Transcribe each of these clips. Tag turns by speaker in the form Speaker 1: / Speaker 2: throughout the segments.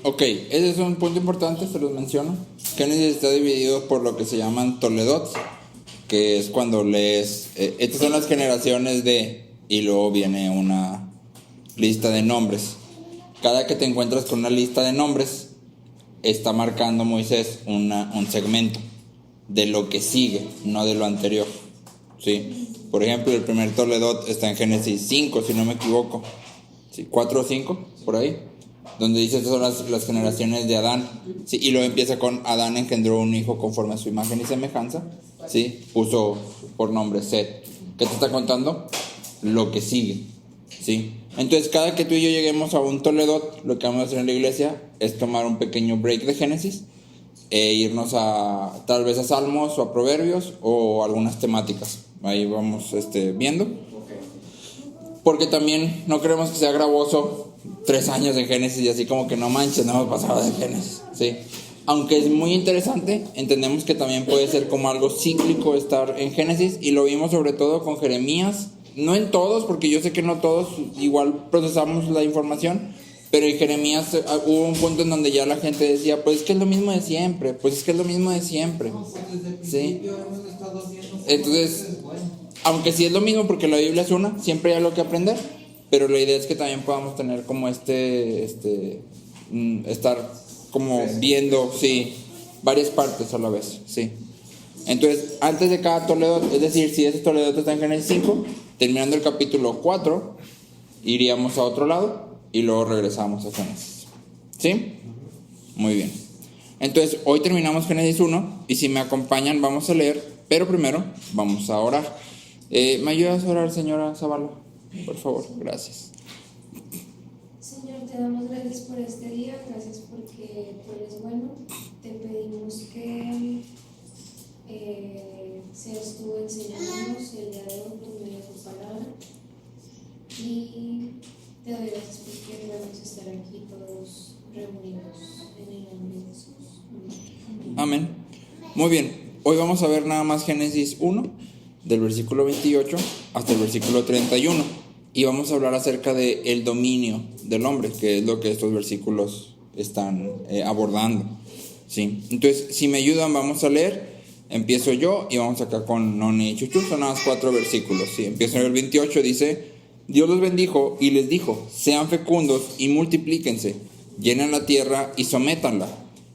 Speaker 1: Ok, ese es un punto importante, se los menciono. Génesis está dividido por lo que se llaman toledot, que es cuando lees, estas son las generaciones de, y luego viene una lista de nombres. Cada que te encuentras con una lista de nombres, está marcando Moisés un segmento de lo que sigue, no de lo anterior, ¿sí? Por ejemplo, el primer toledot está en Génesis 5, si no me equivoco, ¿sí? 4 o 5, por ahí, donde dice estas son las generaciones de Adán, ¿sí? Y luego empieza con Adán engendró un hijo conforme a su imagen y semejanza, ¿sí? Puso por nombre Set. ¿Qué te está contando? Lo que sigue, ¿sí? Entonces, cada que tú y yo lleguemos a un toledot, lo que vamos a hacer en la iglesia es tomar un pequeño break de Génesis e irnos a tal vez a Salmos o a Proverbios o algunas temáticas. Ahí vamos viendo. Porque también no queremos que sea gravoso 3 años de Génesis y así como que no manches, no hemos pasado de Génesis, ¿sí? Aunque es muy interesante, entendemos que también puede ser como algo cíclico estar en Génesis, y lo vimos sobre todo con Jeremías. No en todos, porque yo sé que no todos igual procesamos la información, pero en Jeremías hubo un punto en donde ya la gente decía, pues es que es lo mismo de siempre, ¿sí? Entonces, aunque sí es lo mismo porque la Biblia es una, siempre hay algo que aprender, pero la idea es que también podamos tener como estar como viendo, sí, varias partes a la vez, sí. Entonces, antes de cada toledot, es decir, si ese toledot está en Génesis 5, terminando el capítulo 4, iríamos a otro lado y luego regresamos a Génesis. ¿Sí? Muy bien. Entonces, hoy terminamos Génesis 1 y si me acompañan vamos a leer, pero primero vamos a orar. ¿Me ayudas a orar, señora Zavala? Por favor, gracias.
Speaker 2: Señor, te damos gracias por este día, gracias porque tú eres bueno. Te pedimos que seas tú enseñándonos el día de hoy por medio de tu palabra, y te doy gracias porque podemos estar aquí todos reunidos en el nombre de Jesús.
Speaker 1: Amén. Muy bien, hoy vamos a ver nada más Génesis 1, del versículo 28 hasta el versículo 31, y vamos a hablar acerca del dominio del hombre, que es lo que estos versículos están abordando, ¿sí? Entonces, si me ayudan, vamos a leer. Empiezo yo y vamos acá con Noni y Chuchu, son nada más 4 versículos, ¿sí? Empiezo en el 28, dice: Dios los bendijo y les dijo: sean fecundos y multiplíquense, llenen la tierra y sométanla,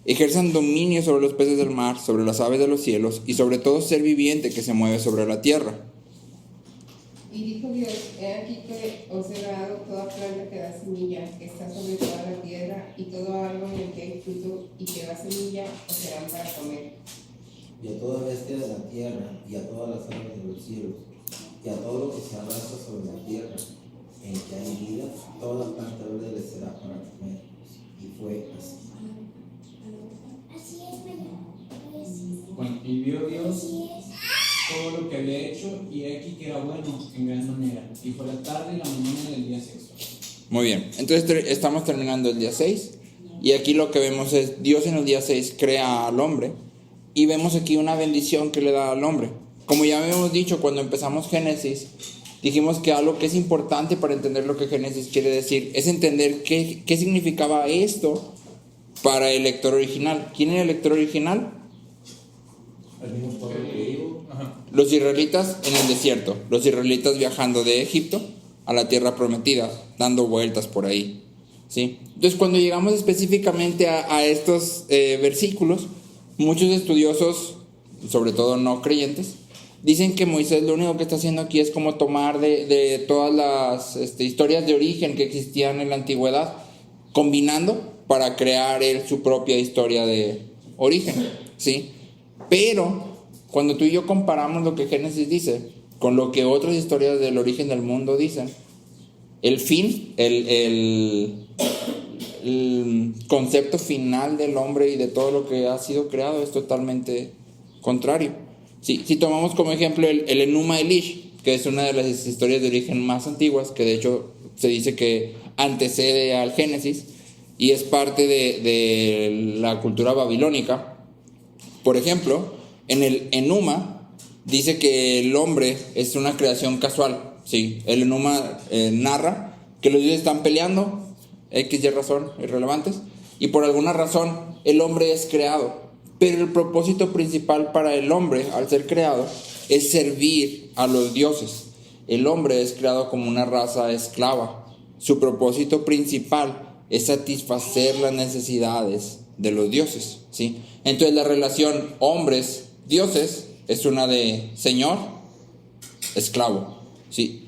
Speaker 1: ejerzan dominio sobre los peces del mar, sobre las aves de los cielos y sobre todo ser viviente que se mueve sobre la tierra.
Speaker 3: Y dijo Dios: he aquí que os he dado toda planta que da semilla, que está sobre toda la tierra, y todo árbol en el que hay fruto y que da semilla, os serán para comer.
Speaker 4: Y a toda bestia de la tierra, y a todas las aves de los cielos, y a todo lo que se arrastra sobre la tierra, en que hay vida, toda planta verde les será para comer. Y fue así.
Speaker 5: Bueno, y vio Dios todo lo que había hecho, y aquí que era bueno en gran manera. Y fue la tarde y la mañana del día sexto.
Speaker 1: Muy bien, entonces estamos terminando el día 6, y aquí lo que vemos es Dios en el día 6 crea al hombre, y vemos aquí una bendición que le da al hombre. Como ya habíamos dicho cuando empezamos Génesis, dijimos que algo que es importante para entender lo que Génesis quiere decir es entender qué significaba esto para el lector original. ¿Quién era el lector original? Los israelitas en el desierto, los israelitas viajando de Egipto a la tierra prometida, dando vueltas por ahí, ¿sí? Entonces, cuando llegamos específicamente a estos versículos, muchos estudiosos, sobre todo no creyentes, dicen que Moisés lo único que está haciendo aquí es como tomar de todas las historias de origen que existían en la antigüedad, combinando para crear él su propia historia de origen, ¿sí? Pero cuando tú y yo comparamos lo que Génesis dice con lo que otras historias del origen del mundo dicen, el fin, el concepto final del hombre y de todo lo que ha sido creado es totalmente contrario. Si tomamos como ejemplo el Enuma Elish, que es una de las historias de origen más antiguas, que de hecho se dice que antecede al Génesis y es parte de la cultura babilónica. Por ejemplo, en el Enuma dice que el hombre es una creación casual, ¿sí? El Enuma narra que los dioses están peleando, X y razón, irrelevantes, y por alguna razón el hombre es creado. Pero el propósito principal para el hombre, al ser creado, es servir a los dioses. El hombre es creado como una raza esclava. Su propósito principal es satisfacer las necesidades de los dioses, ¿sí? Entonces la relación hombres-dioses es una de señor, esclavo, ¿sí?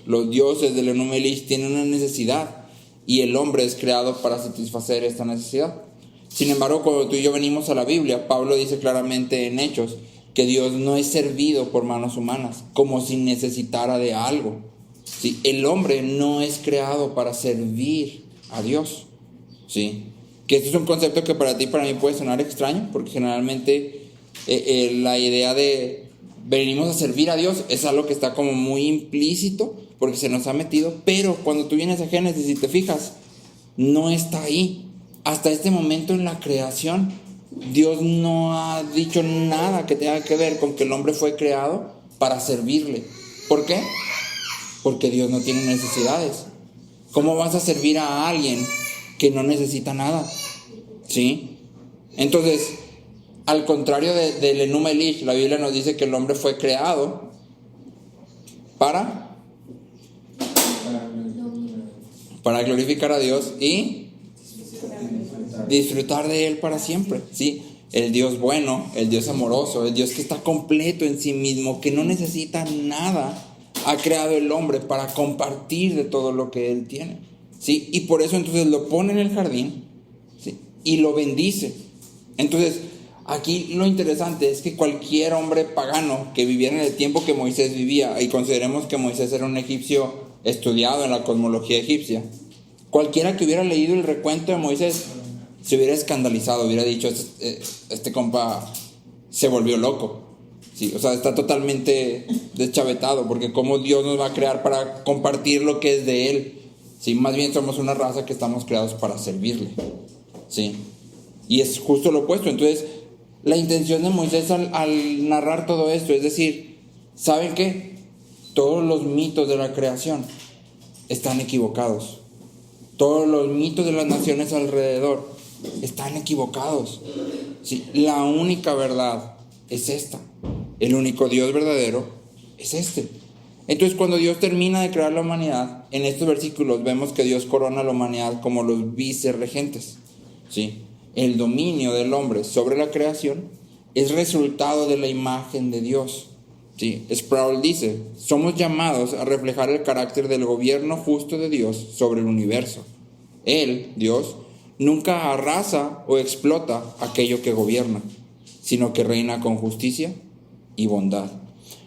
Speaker 1: Los dioses del Enuma Elish tienen una necesidad y el hombre es creado para satisfacer esta necesidad. Sin embargo, cuando tú y yo venimos a la Biblia, Pablo dice claramente en Hechos que Dios no es servido por manos humanas, como si necesitara de algo, ¿sí? El hombre no es creado para servir a Dios, ¿sí? Que esto es un concepto que para ti y para mí puede sonar extraño, porque generalmente la idea de venimos a servir a Dios es algo que está como muy implícito, porque se nos ha metido, pero cuando tú vienes a Génesis y te fijas, no está ahí. Hasta este momento en la creación, Dios no ha dicho nada que tenga que ver con que el hombre fue creado para servirle. ¿Por qué? Porque Dios no tiene necesidades. ¿Cómo vas a servir a alguien que no necesita nada? ¿Sí? Entonces, al contrario del Enuma Elish, la Biblia nos dice que el hombre fue creado para glorificar a Dios y disfrutar de Él para siempre, ¿sí? El Dios bueno, el Dios amoroso, el Dios que está completo en sí mismo, que no necesita nada, ha creado el hombre para compartir de todo lo que Él tiene, ¿sí? Y por eso entonces lo pone en el jardín, ¿sí? Y lo bendice. Entonces, aquí lo interesante es que cualquier hombre pagano que viviera en el tiempo que Moisés vivía, y consideremos que Moisés era un egipcio estudiado en la cosmología egipcia, cualquiera que hubiera leído el recuento de Moisés se hubiera escandalizado, hubiera dicho, este compa se volvió loco, ¿sí? O sea, está totalmente deschavetado, porque cómo Dios nos va a crear para compartir lo que es de Él, ¿sí? Más bien somos una raza que estamos creados para servirle, ¿sí? Y es justo lo opuesto. Entonces, la intención de Moisés al narrar todo esto es decir, ¿saben qué? Todos los mitos de la creación están equivocados. Todos los mitos de las naciones alrededor están equivocados, ¿sí? La única verdad es esta. El único Dios verdadero es este. Entonces, cuando Dios termina de crear la humanidad, en estos versículos vemos que Dios corona a la humanidad como los vicerregentes, ¿sí? El dominio del hombre sobre la creación es resultado de la imagen de Dios, ¿sí? Sproul dice, somos llamados a reflejar el carácter del gobierno justo de Dios sobre el universo. Él, Dios, nunca arrasa o explota aquello que gobierna, sino que reina con justicia y bondad.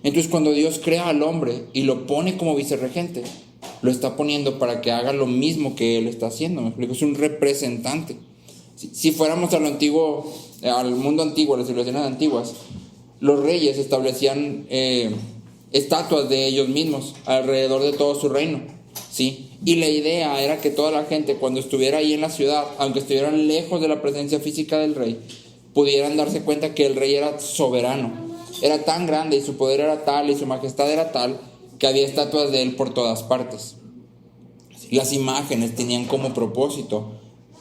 Speaker 1: Entonces, cuando Dios crea al hombre y lo pone como vicerregente, lo está poniendo para que haga lo mismo que Él está haciendo. ¿Me explico? Es un representante. Si fuéramos al mundo antiguo, a las civilizaciones antiguas, los reyes establecían estatuas de ellos mismos alrededor de todo su reino, ¿sí? Y la idea era que toda la gente, cuando estuviera ahí en la ciudad, aunque estuvieran lejos de la presencia física del rey, pudieran darse cuenta que el rey era soberano. Era tan grande y su poder era tal y su majestad era tal que había estatuas de él por todas partes. Las imágenes tenían como propósito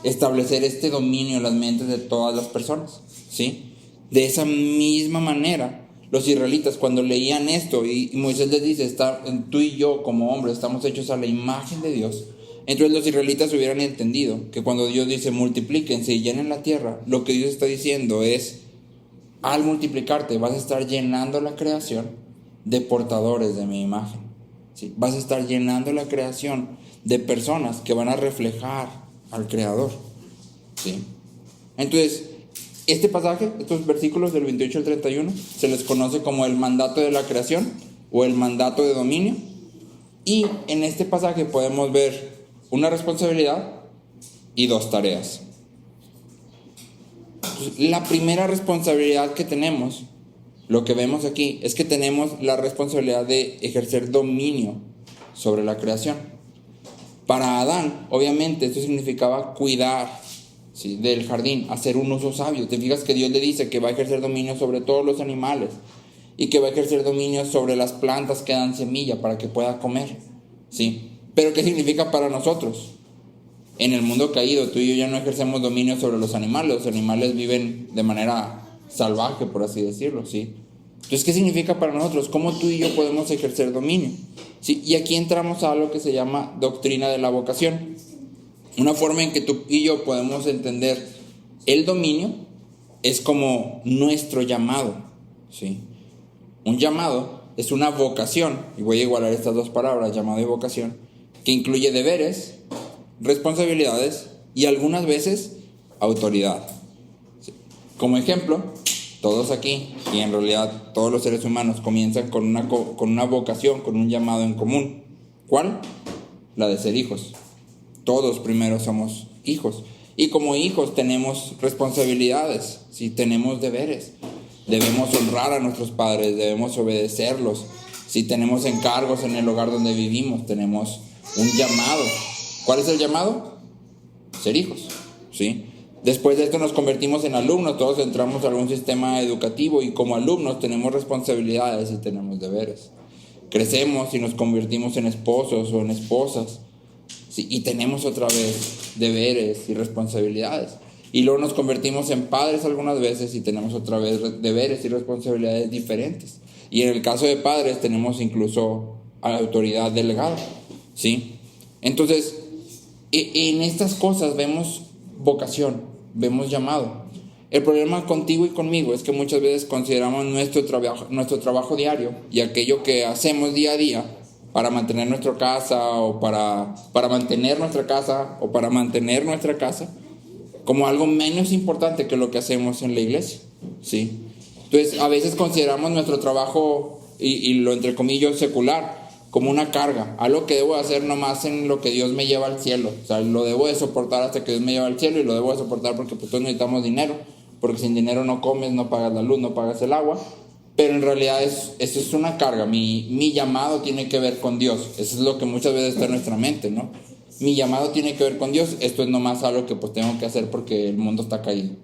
Speaker 1: establecer este dominio en las mentes de todas las personas, ¿sí? De esa misma manera, los israelitas cuando leían esto y Moisés les dice, tú y yo como hombres estamos hechos a la imagen de Dios, entonces los israelitas hubieran entendido que cuando Dios dice multiplíquense y llenen la tierra, lo que Dios está diciendo es, al multiplicarte vas a estar llenando la creación de portadores de mi imagen, ¿sí? Vas a estar llenando la creación de personas que van a reflejar al Creador, ¿sí? Entonces, este pasaje, estos versículos del 28 al 31, se les conoce como el mandato de la creación o el mandato de dominio. Y en este pasaje podemos ver una responsabilidad y dos tareas. Entonces, la primera responsabilidad que tenemos, lo que vemos aquí, es que tenemos la responsabilidad de ejercer dominio sobre la creación. Para Adán, obviamente, esto significaba cuidar, ¿sí?, del jardín, hacer un uso sabio. Te fijas que Dios le dice que va a ejercer dominio sobre todos los animales y que va a ejercer dominio sobre las plantas que dan semilla para que pueda comer, ¿sí? Pero ¿qué significa para nosotros? en el mundo caído tú y yo ya no ejercemos dominio sobre los animales viven de manera salvaje, por así decirlo, ¿sí? Entonces, ¿qué significa para nosotros? ¿Cómo tú y yo podemos ejercer dominio? ¿Sí? Y aquí entramos a algo que se llama doctrina de la vocación. Una forma en que tú y yo podemos entender el dominio es como nuestro llamado, ¿sí? Un llamado es una vocación, y voy a igualar estas dos palabras, llamado y vocación, que incluye deberes, responsabilidades y algunas veces autoridad. ¿Sí? Como ejemplo, todos aquí, y en realidad todos los seres humanos, comienzan con una vocación, con un llamado en común. ¿Cuál? La de ser hijos. Todos primero somos hijos. Y como hijos tenemos responsabilidades, ¿sí? Tenemos deberes. Debemos honrar a nuestros padres, debemos obedecerlos. Si tenemos encargos en el hogar donde vivimos, tenemos un llamado. ¿Cuál es el llamado? Ser hijos, ¿sí? Después de esto nos convertimos en alumnos, todos entramos a algún sistema educativo y como alumnos tenemos responsabilidades y tenemos deberes. Crecemos y nos convertimos en esposos o en esposas, ¿sí? Y tenemos otra vez deberes y responsabilidades. Y luego nos convertimos en padres algunas veces y tenemos otra vez deberes y responsabilidades diferentes. Y en el caso de padres tenemos incluso autoridad delegada, ¿sí? Entonces, en estas cosas vemos vocación, vemos llamado. El problema contigo y conmigo es que muchas veces consideramos nuestro trabajo diario y aquello que hacemos día a día para mantener nuestra casa o para mantener nuestra casa o para mantener nuestra casa como algo menos importante que lo que hacemos en la iglesia, ¿sí? Entonces, a veces consideramos nuestro trabajo, y lo entre comillas secular, como una carga, algo que debo hacer nomás en lo que Dios me lleva al cielo. O sea, lo debo de soportar hasta que Dios me lleva al cielo y lo debo de soportar porque pues todos necesitamos dinero, porque sin dinero no comes, no pagas la luz, no pagas el agua. Pero en realidad eso es una carga. Mi llamado tiene que ver con Dios. Eso es lo que muchas veces está en nuestra mente, ¿no? Mi llamado tiene que ver con Dios. Esto es nomás algo que pues tengo que hacer porque el mundo está caído,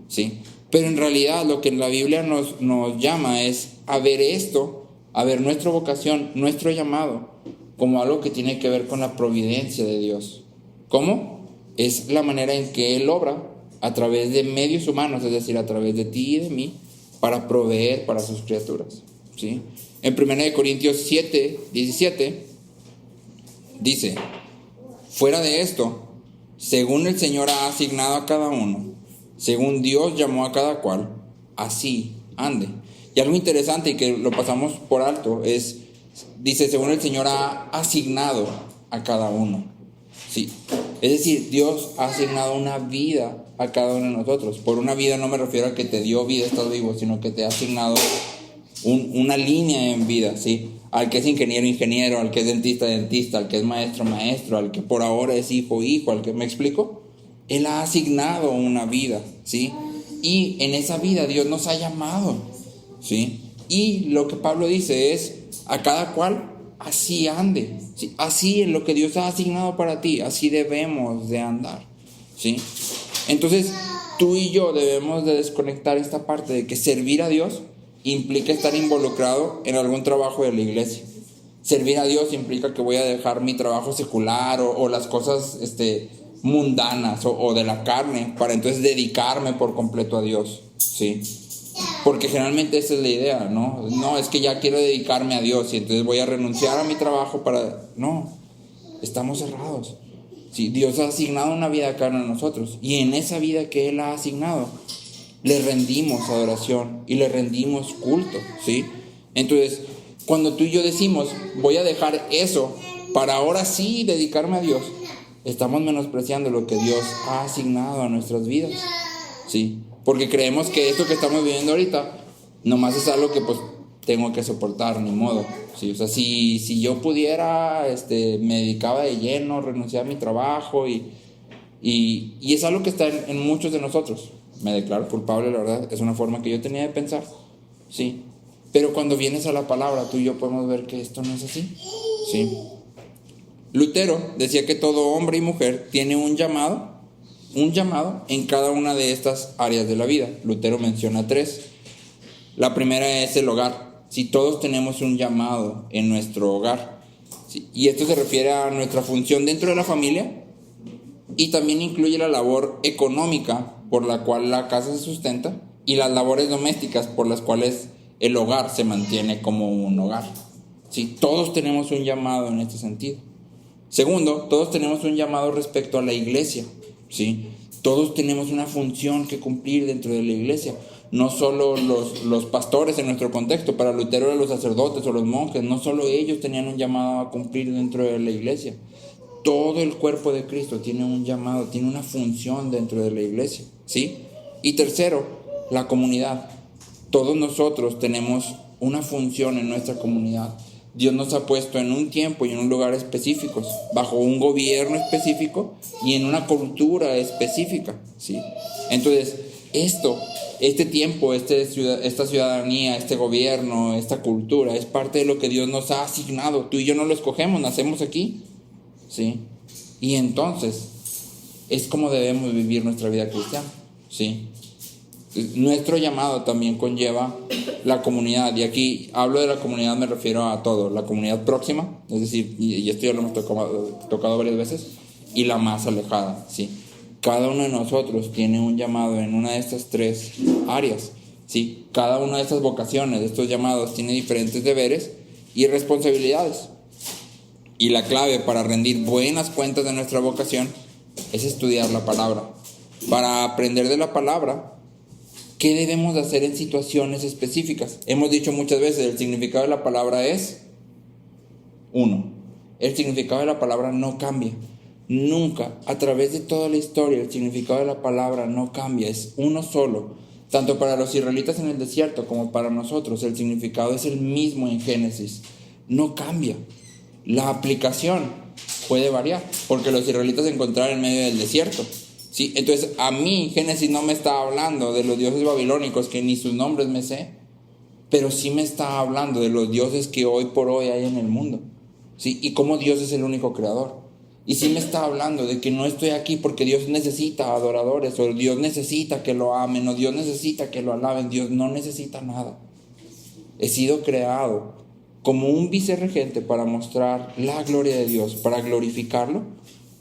Speaker 1: ¿sí? Pero en realidad lo que en la Biblia nos llama es a ver esto, a ver nuestra vocación, nuestro llamado, como algo que tiene que ver con la providencia de Dios. ¿Cómo? Es la manera en que Él obra a través de medios humanos, es decir, a través de ti y de mí, para proveer para sus criaturas, ¿sí? En 1 Corintios 7:17 dice: fuera de esto, según el Señor ha asignado a cada uno, según Dios llamó a cada cual, así ande. Y algo interesante y que lo pasamos por alto dice, según el Señor ha asignado a cada uno, ¿sí? Es decir, Dios ha asignado una vida a cada uno de nosotros. Por una vida no me refiero a que te dio vida, estás vivo, sino que te ha asignado una línea en vida, ¿sí? Al que es ingeniero, al que es dentista, al que es maestro, al que por ahora es hijo, al que, ¿me explico? Él ha asignado una vida, ¿sí? Y en esa vida Dios nos ha llamado, ¿sí? Y lo que Pablo dice es, a cada cual así ande, ¿sí? Así en lo que Dios ha asignado para ti, así debemos de andar, ¿sí? Entonces, tú y yo debemos de desconectar esta parte de que servir a Dios implica estar involucrado en algún trabajo de la iglesia. Servir a Dios implica que voy a dejar mi trabajo secular o las cosas mundanas o de la carne para entonces dedicarme por completo a Dios, ¿sí? Porque generalmente esa es la idea, ¿no? No, es que ya quiero dedicarme a Dios y entonces voy a renunciar a mi trabajo para... No, estamos cerrados. ¿Sí? Dios ha asignado una vida a cada uno de nosotros y en esa vida que Él ha asignado le rendimos adoración y le rendimos culto, ¿sí? Entonces, cuando tú y yo decimos voy a dejar eso para ahora sí dedicarme a Dios, estamos menospreciando lo que Dios ha asignado a nuestras vidas, ¿sí? Porque creemos que esto que estamos viviendo ahorita nomás es algo que pues tengo que soportar, ni modo, ¿sí? O sea, si yo pudiera, me dedicaba de lleno, renunciaba a mi trabajo y es algo que está en muchos de nosotros. Me declaro culpable, la verdad, es una forma que yo tenía de pensar, ¿sí? Pero cuando vienes a la palabra, tú y yo podemos ver que esto no es así, ¿sí? Lutero decía que todo hombre y mujer tiene un llamado en cada una de estas áreas de la vida. Lutero menciona 3. La primera es el hogar. Si todos tenemos un llamado en nuestro hogar, ¿sí? Y esto se refiere a nuestra función dentro de la familia y también incluye la labor económica por la cual la casa se sustenta y las labores domésticas por las cuales el hogar se mantiene como un hogar. ¿Sí? Todos tenemos un llamado en este sentido. Segundo, todos tenemos un llamado respecto a la iglesia. ¿Sí? Todos tenemos una función que cumplir dentro de la iglesia. No solo los pastores en nuestro contexto, para Lutero eran los sacerdotes o los monjes, no solo ellos tenían un llamado a cumplir dentro de la iglesia. Todo el cuerpo de Cristo tiene un llamado, tiene una función dentro de la iglesia, ¿sí? Y tercero, la comunidad. Todos nosotros tenemos una función en nuestra comunidad. Dios nos ha puesto en un tiempo y en un lugar específicos, bajo un gobierno específico y en una cultura específica, ¿sí? Entonces, este tiempo, esta ciudadanía, este gobierno, esta cultura, es parte de lo que Dios nos ha asignado. Tú y yo no lo escogemos, nacemos aquí, ¿sí? Y entonces, es como debemos vivir nuestra vida cristiana, ¿sí? Nuestro llamado también conlleva la comunidad, y aquí hablo de la comunidad, me refiero a todo, la comunidad próxima, es decir, y esto ya lo hemos tocado varias veces, y la más alejada, ¿sí? Cada uno de nosotros tiene un llamado en una de estas tres áreas, ¿sí? Cada una de estas vocaciones, de estos llamados, tiene diferentes deberes y responsabilidades. Y la clave para rendir buenas cuentas de nuestra vocación es estudiar la palabra. Para aprender de la palabra, ¿qué debemos de hacer en situaciones específicas? Hemos dicho muchas veces, el significado de la palabra es uno. El significado de la palabra no cambia. Nunca, a través de toda la historia, el significado de la palabra no cambia, es uno solo. Tanto para los israelitas en el desierto como para nosotros, el significado es el mismo en Génesis. No cambia. La aplicación puede variar, porque los israelitas se encontraron en medio del desierto, ¿sí? Entonces, a mí Génesis no me está hablando de los dioses babilónicos, que ni sus nombres me sé, pero sí me está hablando de los dioses que hoy por hoy hay en el mundo, ¿sí? Y cómo Dios es el único creador. Y sí me está hablando de que no estoy aquí porque Dios necesita adoradores, o Dios necesita que lo amen, o Dios necesita que lo alaben. Dios no necesita nada. He sido creado como un vicerregente para mostrar la gloria de Dios, para glorificarlo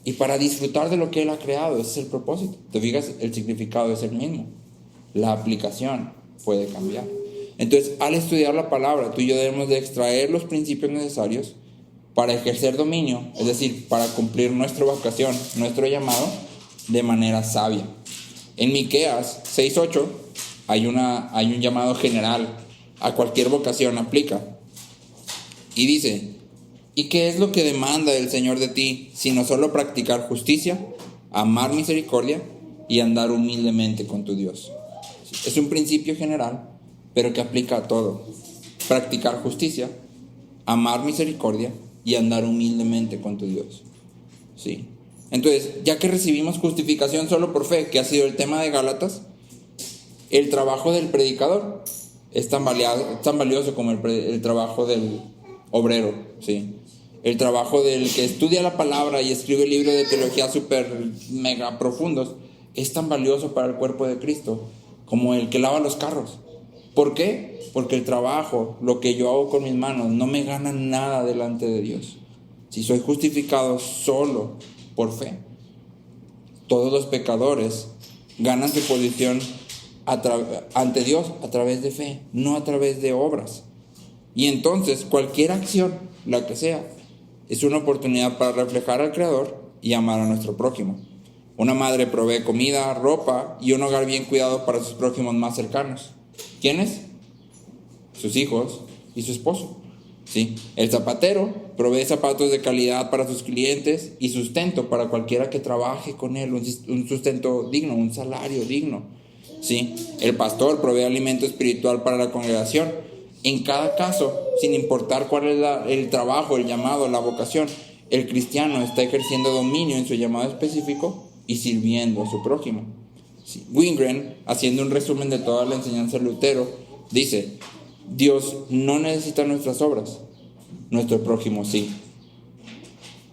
Speaker 1: y para disfrutar de lo que Él ha creado. Ese es el propósito. Te fijas, el significado es el mismo. La aplicación puede cambiar. Entonces, al estudiar la palabra, tú y yo debemos de extraer los principios necesarios para ejercer dominio, es decir, para cumplir nuestra vocación, nuestro llamado, de manera sabia. En Miqueas 6:8 hay un llamado general, a cualquier vocación aplica. Y dice, ¿y qué es lo que demanda el Señor de ti, sino solo practicar justicia, amar misericordia y andar humildemente con tu Dios? Es un principio general, pero que aplica a todo. Practicar justicia, amar misericordia y andar humildemente con tu Dios. ¿Sí? Entonces, ya que recibimos justificación solo por fe, que ha sido el tema de Gálatas, el trabajo del predicador es tan valioso como el trabajo del obrero, ¿sí? El trabajo del que estudia la palabra y escribe libros de teología súper mega profundos es tan valioso para el cuerpo de Cristo como el que lava los carros. ¿Por qué? Porque el trabajo, lo que yo hago con mis manos, no me gana nada delante de Dios. Si soy justificado solo por fe, todos los pecadores ganan su posición ante Dios a través de fe, no a través de obras. Y entonces cualquier acción, la que sea, es una oportunidad para reflejar al Creador y amar a nuestro prójimo. Una madre provee comida, ropa y un hogar bien cuidado para sus prójimos más cercanos. ¿Quiénes? Sus hijos y su esposo, ¿sí? El zapatero provee zapatos de calidad para sus clientes y sustento para cualquiera que trabaje con él, un sustento digno, un salario digno, ¿sí? El pastor provee alimento espiritual para la congregación. En cada caso, sin importar cuál es el trabajo, el llamado, la vocación, el cristiano está ejerciendo dominio en su llamado específico y sirviendo a su prójimo. Sí. Wingren, haciendo un resumen de toda la enseñanza de Lutero, dice: Dios no necesita nuestras obras, nuestro prójimo sí.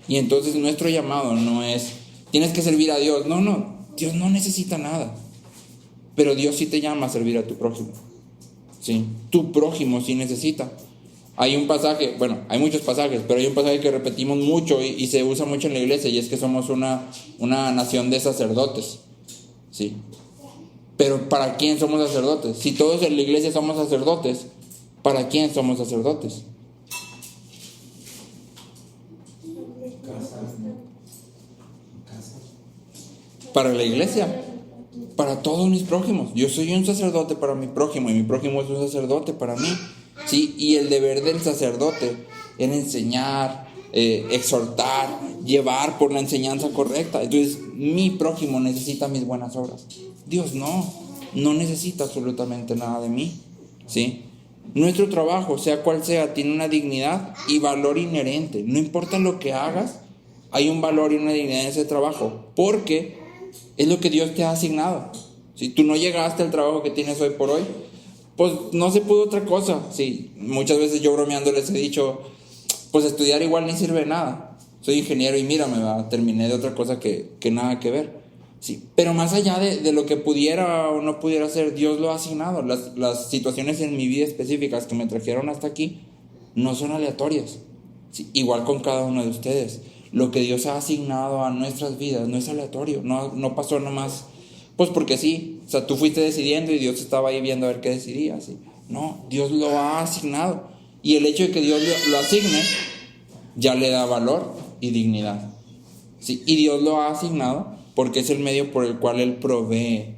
Speaker 1: Y entonces nuestro llamado no es, tienes que servir a Dios. No, Dios no necesita nada. Pero Dios sí te llama a servir a tu prójimo. ¿Sí? Tu prójimo sí necesita. Hay un pasaje, bueno, hay muchos pasajes, pero hay un pasaje que repetimos mucho y se usa mucho en la iglesia, y es que somos una nación de sacerdotes, ¿sí? Pero ¿para quién somos sacerdotes? Si todos en la iglesia somos sacerdotes, ¿para quién somos sacerdotes? Para la iglesia, para todos mis prójimos. Yo soy un sacerdote para mi prójimo, y mi prójimo es un sacerdote para mí, ¿sí? Y el deber del sacerdote es enseñar, exhortar, llevar por la enseñanza correcta. Entonces, mi prójimo necesita mis buenas obras. Dios no necesita absolutamente nada de mí, ¿sí? Nuestro trabajo, sea cual sea, tiene una dignidad y valor inherente. No importa lo que hagas, hay un valor y una dignidad en ese trabajo, porque es lo que Dios te ha asignado. Si tú no llegaste al trabajo que tienes hoy por hoy, pues no se pudo otra cosa. Sí, muchas veces yo bromeando les he dicho, pues estudiar igual ni sirve de nada. Soy ingeniero y mírame, terminé de otra cosa que nada que ver. Sí, pero más allá de lo que pudiera o no pudiera hacer, Dios lo ha asignado. Las situaciones en mi vida específicas que me trajeron hasta aquí no son aleatorias. Sí, igual con cada uno de ustedes. Lo que Dios ha asignado a nuestras vidas no es aleatorio, no pasó nomás, pues porque sí. O sea, tú fuiste decidiendo y Dios estaba ahí viendo a ver qué decidía, ¿sí? No, Dios lo ha asignado. Y el hecho de que Dios lo asigne ya le da valor y dignidad, ¿sí? Y Dios lo ha asignado porque es el medio por el cual Él provee,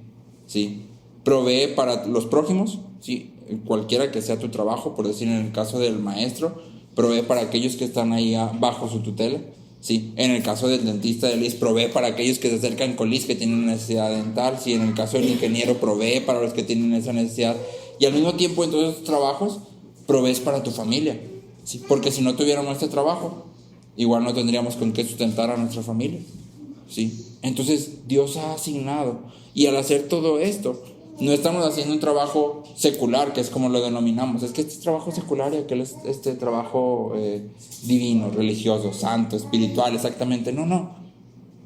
Speaker 1: ¿sí? Provee para los prójimos, ¿sí? Cualquiera que sea tu trabajo, por decir en el caso del maestro, provee para aquellos que están ahí bajo su tutela, ¿sí? En el caso del dentista de LIS, provee para aquellos que se acercan con LIS que tienen una necesidad dental, ¿sí? En el caso del ingeniero, provee para los que tienen esa necesidad. Y al mismo tiempo, en todos esos trabajos, provees para tu familia, ¿sí? Porque si no tuviéramos este trabajo, igual no tendríamos con qué sustentar a nuestra familia, ¿sí? Entonces Dios ha asignado, y al hacer todo esto no estamos haciendo un trabajo secular, que es como lo denominamos. Es que este es trabajo secular y aquel es este trabajo divino, religioso, santo, espiritual, exactamente. No,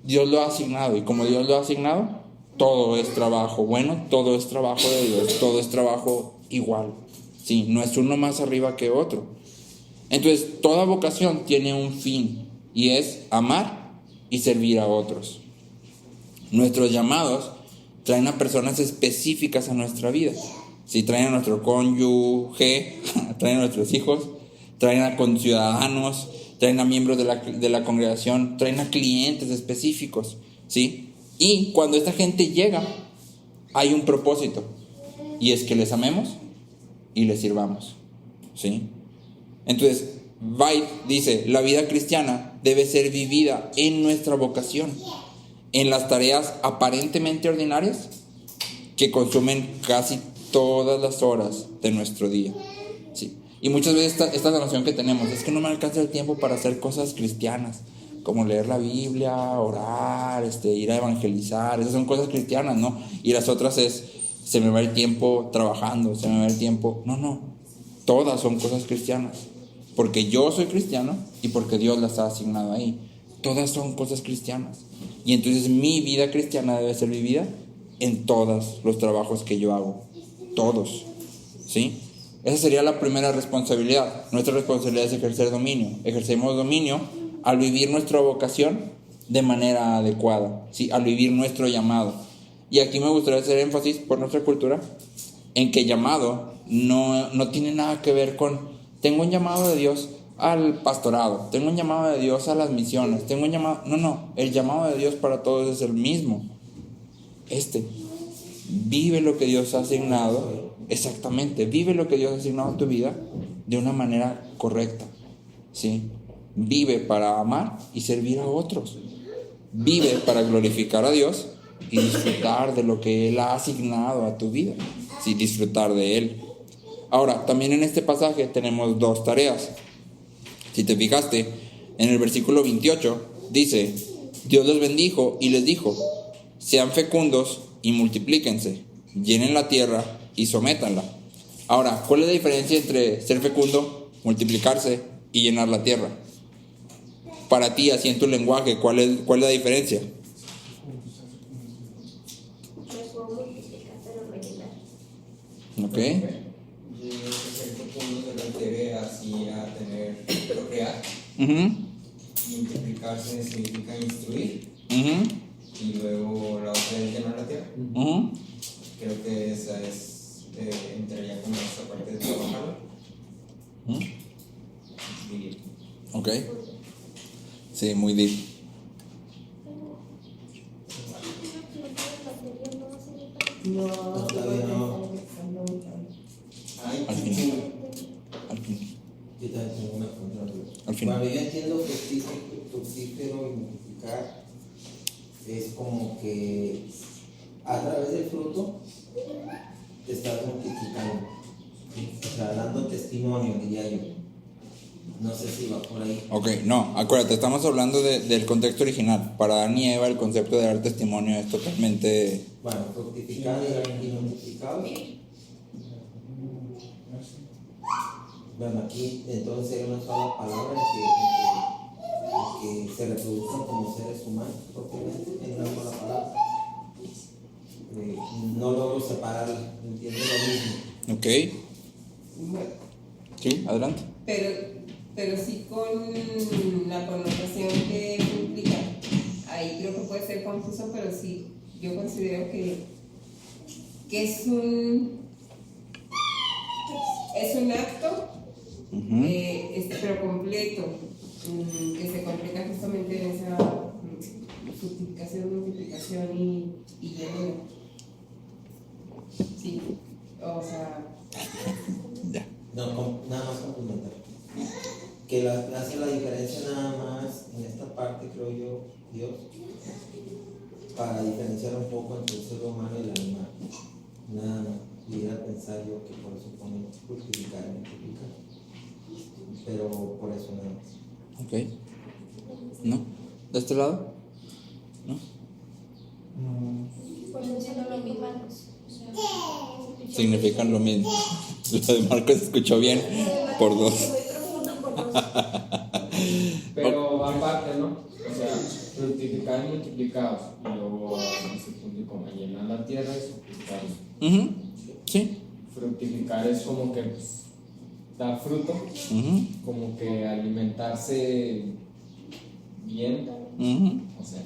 Speaker 1: Dios lo ha asignado, y como Dios lo ha asignado, todo es trabajo bueno, todo es trabajo de Dios, todo es trabajo igual, ¿sí? No es uno más arriba que otro. Entonces toda vocación tiene un fin, y es amar y servir a otros. Nuestros llamados traen a personas específicas a nuestra vida. Si traen a nuestro cónyuge, traen a nuestros hijos, traen a conciudadanos, traen a miembros de la congregación, traen a clientes específicos, ¿sí? Y cuando esta gente llega, hay un propósito, y es que les amemos y les sirvamos, ¿sí? Entonces, White dice, la vida cristiana debe ser vivida en nuestra vocación, en las tareas aparentemente ordinarias que consumen casi todas las horas de nuestro día, ¿sí? Y muchas veces esta noción que tenemos es que no me alcanza el tiempo para hacer cosas cristianas, como leer la Biblia, orar, ir a evangelizar. Esas son cosas cristianas, ¿no? Y las otras es, se me va el tiempo trabajando, se me va el tiempo. No, todas son cosas cristianas, porque yo soy cristiano y porque Dios las ha asignado ahí. Todas son cosas cristianas. Y entonces mi vida cristiana debe ser vivida en todos los trabajos que yo hago. Todos, ¿sí? Esa sería la primera responsabilidad. Nuestra responsabilidad es ejercer dominio. Ejercemos dominio al vivir nuestra vocación de manera adecuada, ¿sí? Al vivir nuestro llamado. Y aquí me gustaría hacer énfasis por nuestra cultura en que llamado no tiene nada que ver con tengo un llamado de Dios al pastorado, tengo un llamado de Dios a las misiones, tengo un llamado... No, el llamado de Dios para todos es el mismo. Vive lo que Dios ha asignado, exactamente, vive lo que Dios ha asignado a tu vida de una manera correcta, ¿sí? Vive para amar y servir a otros. Vive para glorificar a Dios y disfrutar de lo que Él ha asignado a tu vida, ¿sí? Disfrutar de Él. Ahora, también en este pasaje tenemos dos tareas. Si te fijaste, en el versículo 28 dice, Dios los bendijo y les dijo, sean fecundos y multiplíquense, llenen la tierra y sométanla. Ahora, ¿cuál es la diferencia entre ser fecundo, multiplicarse y llenar la tierra? Para ti, así en tu lenguaje, ¿cuál es la diferencia? ¿Ok?
Speaker 4: Yo creo que ser fecundo se refiere así
Speaker 1: Ujú,
Speaker 6: Multiplicarse significa instruir.
Speaker 1: ujú,
Speaker 6: Y luego la otra es llenar la tierra.
Speaker 1: ujú.
Speaker 6: Creo que esa es, entraría como esta parte de trabajar.
Speaker 1: Ujú.
Speaker 6: Diría.
Speaker 1: Ok. Sí, muy deep.
Speaker 3: No,
Speaker 4: todavía no.
Speaker 6: Ay,
Speaker 1: Al final. Al final.
Speaker 4: Yo también tengo una pregunta.
Speaker 1: Al final.
Speaker 4: Bueno, yo entiendo que fructífero y multiplicar es como que a través del fruto te estás multiplicando. O sea, dando testimonio, diría yo. No sé si va por ahí.
Speaker 1: Ok, no, acuérdate, estamos hablando del contexto original. Para Adán y Eva el concepto de dar testimonio es totalmente...
Speaker 4: Bueno, fructificado y multiplicado. Bueno, aquí entonces hay una sola palabra en que se reproduzcan como seres humanos propiamente en una sola palabra. No logro separarla, entiendo lo mismo.
Speaker 1: Ok,
Speaker 3: Bueno,
Speaker 1: sí, adelante.
Speaker 3: pero sí con la connotación que implica. Ahí creo que puede ser confuso, pero sí, yo considero que es un acto,
Speaker 1: Ujú.
Speaker 3: pero completo, que se completa justamente en esa fructificación, multiplicación y llenura. Sí, o sea,
Speaker 1: Ya.
Speaker 4: No, nada más complementar. Que hace la diferencia nada más en esta parte, creo yo, Dios, para diferenciar un poco entre el ser humano y el animal. Nada más. Pudiera pensar yo que por eso ponen fructificar y multiplicar. Pero por eso nada más.
Speaker 1: Ok. ¿No? ¿De este lado? ¿No?
Speaker 2: Por eso siendo lo mismo. O sea,
Speaker 1: Significan lo mismo. Lo de Marcos se escuchó bien por dos.
Speaker 5: Pero aparte, ¿no? O sea, fructificar y multiplicados. Y luego se punto como llenar la tierra y fructificar.
Speaker 1: Ujú. Sí.
Speaker 5: Fructificar es como que da fruto,
Speaker 1: Ujú.
Speaker 5: como que alimentarse bien,
Speaker 1: Ujú.
Speaker 5: o sea.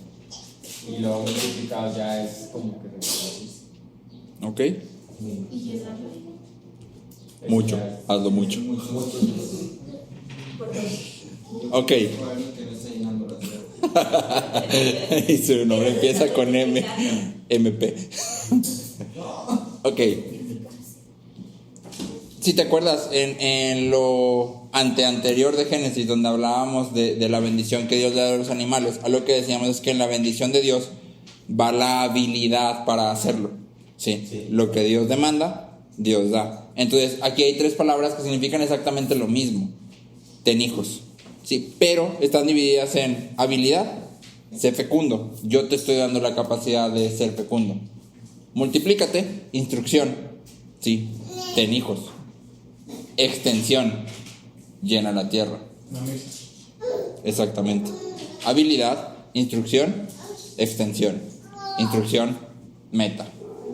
Speaker 5: Y luego multiplicados ya es como que reproducirse.
Speaker 1: Ok.
Speaker 2: y llenarlo.
Speaker 5: Eso
Speaker 1: Mucho.
Speaker 5: ya es-
Speaker 1: Hazlo mucho. Ok.
Speaker 6: O alguien que no está llenando la tierra.
Speaker 1: Y su nombre empieza con M. MP. Ok. Si te acuerdas, en lo anterior de Génesis, donde hablábamos de la bendición que Dios le da a los animales, a lo que decíamos es que en la bendición de Dios va la habilidad para hacerlo. ¿Sí?
Speaker 4: Sí.
Speaker 1: Lo que Dios demanda, Dios da. Entonces, aquí hay tres palabras que significan exactamente lo mismo. Ten hijos. Sí, pero están divididas en habilidad, sé fecundo. Yo te estoy dando la capacidad de ser fecundo. Multiplícate, instrucción. Sí, ten hijos. Extensión, llena la tierra. Exactamente. Habilidad, instrucción, extensión. Instrucción, meta.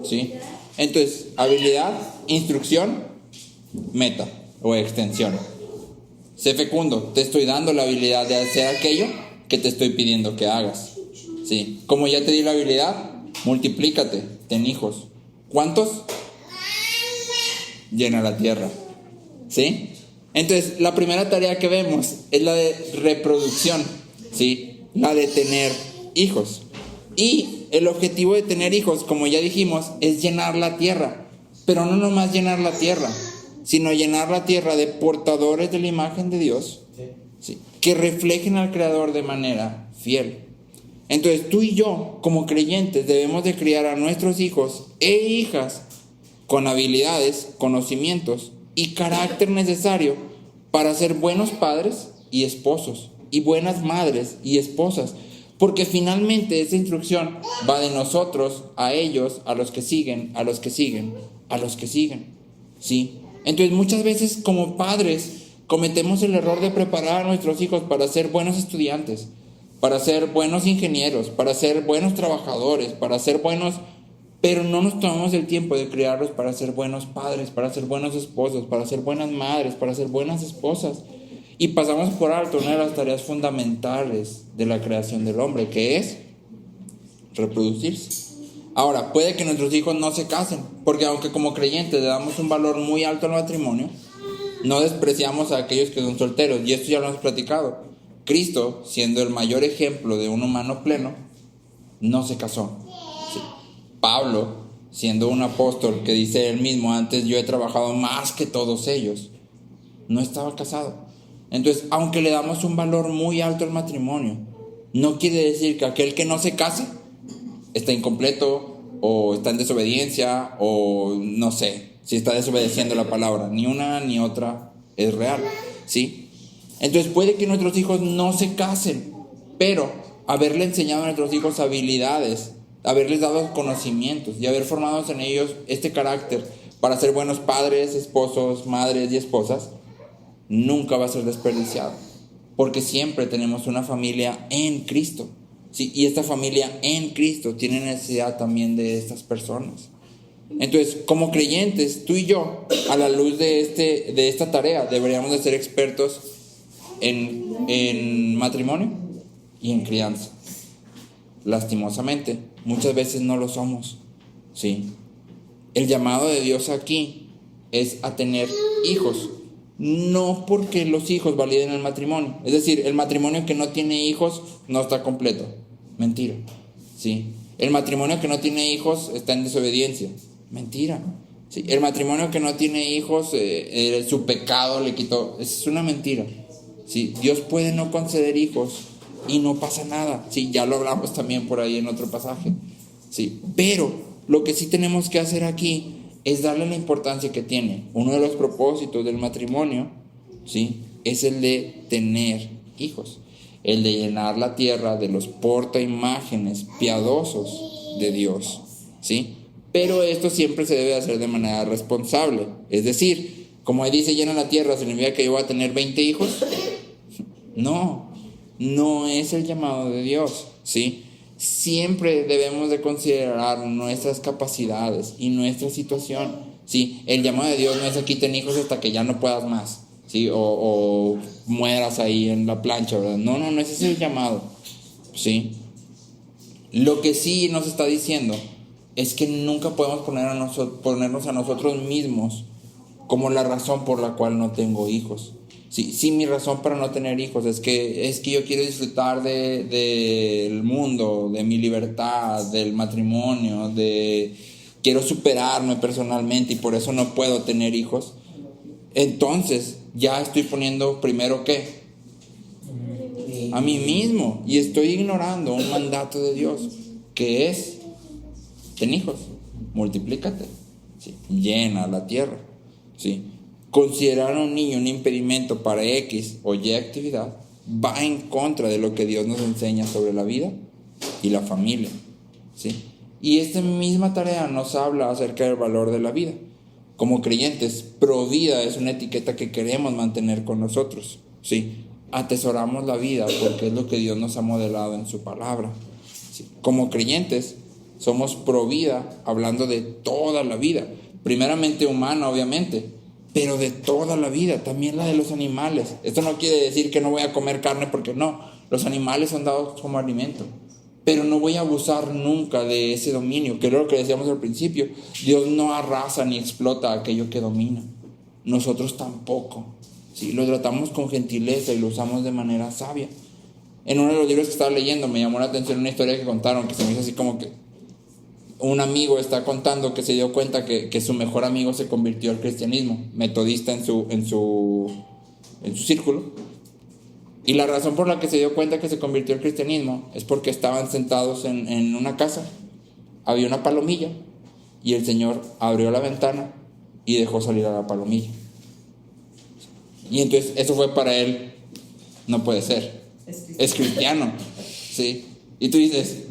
Speaker 1: ¿Sí? Entonces, habilidad, instrucción, meta o extensión. Sé fecundo, te estoy dando la habilidad de hacer aquello que te estoy pidiendo que hagas. ¿Sí? Como ya te di la habilidad, multiplícate, ten hijos. ¿Cuántos? Llena la tierra. ¿Sí? Entonces, la primera tarea que vemos es la de reproducción, ¿sí? La de tener hijos. Y el objetivo de tener hijos, como ya dijimos, es llenar la tierra. Pero no nomás llenar la tierra, sino llenar la tierra de portadores de la imagen de Dios, ¿sí? Que reflejen al Creador de manera fiel. Entonces, tú y yo, como creyentes, debemos de criar a nuestros hijos e hijas con habilidades, conocimientos y carácter necesario para ser buenos padres y esposos, y buenas madres y esposas, porque finalmente esa instrucción va de nosotros a ellos, a los que siguen, a los que siguen, a los que siguen, ¿sí? Entonces muchas veces como padres cometemos el error de preparar a nuestros hijos para ser buenos estudiantes, para ser buenos ingenieros, para ser buenos trabajadores, para ser buenos... Pero no nos tomamos el tiempo de criarlos para ser buenos padres, para ser buenos esposos, para ser buenas madres, para ser buenas esposas. Y pasamos por alto una de las tareas fundamentales de la creación del hombre, que es reproducirse. Ahora, puede que nuestros hijos no se casen, porque aunque como creyentes le damos un valor muy alto al matrimonio, no despreciamos a aquellos que son solteros, y esto ya lo hemos platicado. Cristo, siendo el mayor ejemplo de un humano pleno, no se casó. Sí. Pablo, siendo un apóstol que dice él mismo, antes yo he trabajado más que todos ellos, no estaba casado. Entonces, aunque le damos un valor muy alto al matrimonio, no quiere decir que aquel que no se case está incompleto o está en desobediencia o no sé, si está desobedeciendo la palabra. Ni una ni otra es real, ¿sí? Entonces puede que nuestros hijos no se casen, pero haberle enseñado a nuestros hijos habilidades, haberles dado conocimientos y haber formado en ellos este carácter para ser buenos padres, esposos, madres y esposas, nunca va a ser desperdiciado, porque siempre tenemos una familia en Cristo, ¿sí? Y esta familia en Cristo tiene necesidad también de estas personas. Entonces, como creyentes, tú y yo, a la luz de esta tarea, deberíamos de ser expertos en matrimonio y en crianza. Lastimosamente, muchas veces no lo somos, ¿sí? El llamado de Dios aquí es a tener hijos, no porque los hijos validen el matrimonio. Es decir, el matrimonio que no tiene hijos no está completo. Mentira, ¿sí? El matrimonio que no tiene hijos está en desobediencia. Mentira, ¿sí? El matrimonio que no tiene hijos, su pecado le quitó. Es una mentira, ¿sí? Dios puede no conceder hijos y no pasa nada, ¿sí? Ya lo hablamos también por ahí en otro pasaje, ¿sí? Pero lo que sí tenemos que hacer aquí es darle la importancia que tiene. Uno de los propósitos del matrimonio, ¿sí? Es el de tener hijos, el de llenar la tierra de los portaimágenes piadosos de Dios, ¿sí? Pero esto siempre se debe hacer de manera responsable. Es decir, como dice llena la tierra, ¿significa que yo voy a tener 20 hijos? No es el llamado de Dios, ¿sí? Siempre debemos de considerar nuestras capacidades y nuestra situación, ¿sí? El llamado de Dios no es aquí ten hijos hasta que ya no puedas más, ¿sí? O mueras ahí en la plancha, ¿verdad? No, ese es el llamado, ¿sí? Lo que sí nos está diciendo es que nunca podemos ponernos a nosotros mismos como la razón por la cual no tengo hijos. Sí, mi razón para no tener hijos es que yo quiero disfrutar del mundo, de mi libertad, del matrimonio, quiero superarme personalmente y por eso no puedo tener hijos. Entonces ya estoy poniendo primero ¿qué? A mí mismo, y estoy ignorando un mandato de Dios que es: ten hijos, multiplícate, ¿sí? Llena la tierra, ¿sí? Considerar a un niño un impedimento para X o Y actividad va en contra de lo que Dios nos enseña sobre la vida y la familia, ¿sí? Y esta misma tarea nos habla acerca del valor de la vida. Como creyentes, provida es una etiqueta que queremos mantener con nosotros, ¿sí? Atesoramos la vida porque es lo que Dios nos ha modelado en su palabra, ¿sí? Como creyentes, somos provida hablando de toda la vida, primeramente humana, obviamente, pero de toda la vida, también la de los animales. Esto no quiere decir que no voy a comer carne, porque no, los animales son dados como alimento, pero no voy a abusar nunca de ese dominio, que es lo que decíamos al principio. Dios no arrasa ni explota aquello que domina, nosotros tampoco, ¿sí? Lo tratamos con gentileza y lo usamos de manera sabia. En uno de los libros que estaba leyendo me llamó la atención una historia que contaron, que se me hizo así como que un amigo está contando que se dio cuenta que su mejor amigo se convirtió al cristianismo, metodista en su círculo. Y la razón por la que se dio cuenta que se convirtió al cristianismo es porque estaban sentados en una casa, había una palomilla y el Señor abrió la ventana y dejó salir a la palomilla. Y entonces eso fue para él: no puede ser, es cristiano, ¿sí? Y tú dices,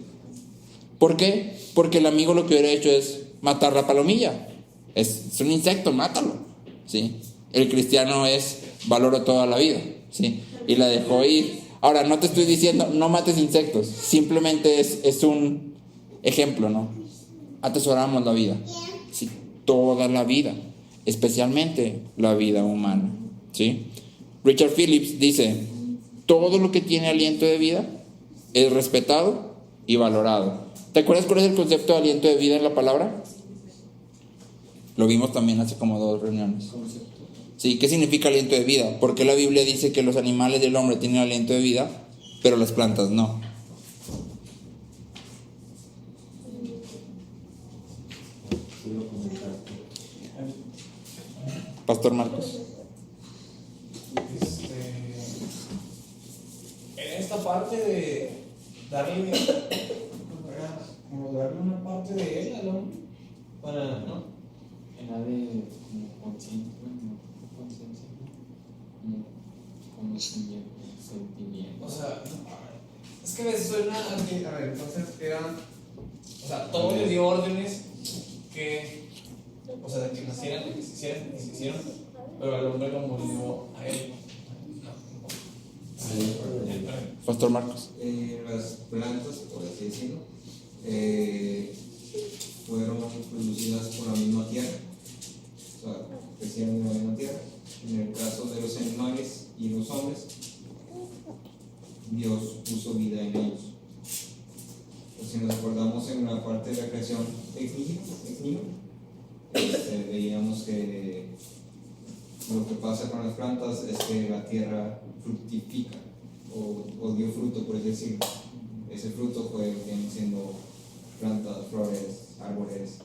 Speaker 1: ¿por qué? Porque el amigo lo que hubiera hecho es matar la palomilla. Es un insecto, mátalo, ¿sí? El cristiano es valoro toda la vida, ¿sí? Y la dejó ir. Ahora, no te estoy diciendo no mates insectos, simplemente es un ejemplo, ¿no? Atesoramos la vida, ¿sí? Toda la vida, especialmente la vida humana, ¿sí? Richard Phillips dice: todo lo que tiene aliento de vida es respetado y valorado. ¿Te acuerdas cuál es el concepto de aliento de vida en la palabra? Lo vimos también hace como 2 reuniones. Sí, ¿qué significa aliento de vida? Porque la Biblia dice que los animales del hombre tienen aliento de vida, pero las plantas no. Pastor Marcos.
Speaker 5: En esta parte de darle, como darle una parte de él al hombre, para, ¿no?
Speaker 7: En la de como conciencia, como sentimiento.
Speaker 5: O sea, es que me suena a que, a ver, entonces eran, o sea, todo le dio órdenes que, o sea, de que nacieran, de que se hicieran, pero al hombre lo murió a él.
Speaker 1: Pastor Marcos.
Speaker 6: Las plantas, por así decirlo, fueron producidas por la misma tierra, o sea, crecieron en la misma tierra. En el caso de los animales y los hombres, Dios puso vida en ellos. Pues si nos acordamos en la parte de la creación ex nihilo, veíamos que lo que pasa con las plantas es que la tierra fructifica o dio fruto, por así decirlo. Ese fruto viene siendo plantas, flores, árboles,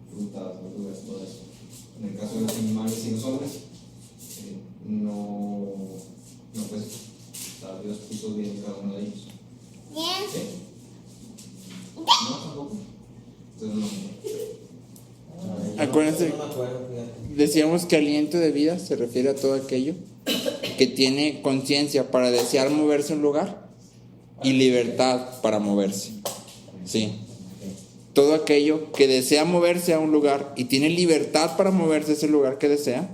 Speaker 6: frutas, verduras, todo eso. En el caso de los animales y los hombres, no, pues, o sea, Dios puso bien en cada uno de ellos. ¿Sí? No, tampoco. Entonces no.
Speaker 1: Acuérdense,
Speaker 4: No me acuerdo, fíjate.
Speaker 1: decíamos que aliento de vida se refiere a todo aquello que tiene conciencia para desear moverse a un lugar y libertad para moverse. Sí. Todo aquello que desea moverse a un lugar y tiene libertad para moverse a ese lugar que desea,